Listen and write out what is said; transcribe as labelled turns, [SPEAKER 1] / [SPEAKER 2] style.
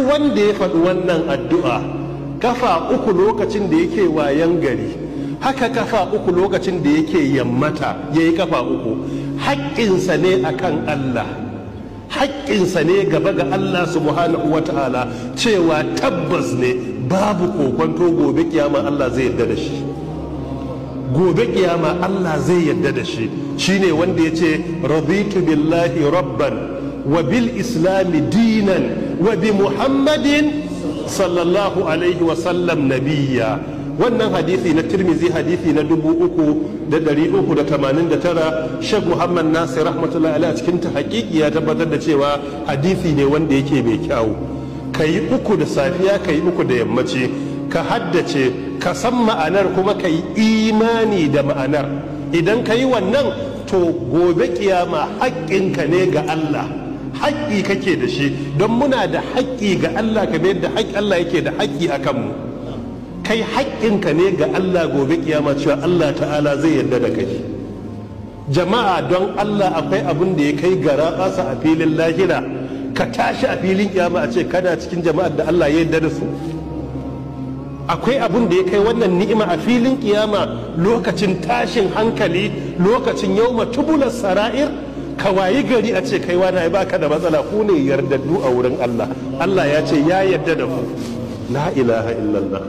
[SPEAKER 1] wanda ya faɗi wannan addu'a kafa uku lokacin da yake wayan gari, haka kafa uku lokacin da yake yammata, ya yi kafa uku, haƙƙinsa ne akan Allah, haƙƙinsa ne gaba ga Allah subhanahu wa ta'ala, cewa tabbas ne babu kokonto gobe kiyama Allah zai yarda da shi, gobe kiyama Allah zai yarda da shi. Shine wanda ya ce raditu billahi rabban wa bil islami dinan wa bi muhammadin sallallahu alaihi wa sallam nabiyya. Wannan hadisi na Tirmizi hadisi na 3389, Sheikh Muhammad Nasir rahmatullahi alaihi a cikin ta hakiki ya tabbatar da cewa hadisi ne wanda yake mai kyau. Kayi uku da safiya, kayi uku da yammaci, ka haddace, ka san ma'anar kuma ka yi imani da ma'anar. Idan ka yi wannan, to gobe kiyama haƙƙinka ne ga Allah, haƙƙi kake da shi, don muna da haƙƙi ga Allah kamar yadda Allah yake da haƙƙi a kanmu. Kai haƙƙinka ne ga Allah gobe kiyama cewa Allah ta'ala zai yarda da kai. Jama'a, don Allah akwai abin da ya kai gara ƙasa a filin lahira, ka tashi a filin kiyama a ce kana cikin jama'ar da Allah ya yarda da su. Akwai abin da ya kai wannan ni'ima a filin kiyama, lokacin tashin hankali, lokacin yawma tubular sara'ir, ka wayi gari a ce kai wani ai baka da matsala, ku ne yardaddu a wurin Allah. Allah ya ce ya yarda da ku. La ilaha illallah.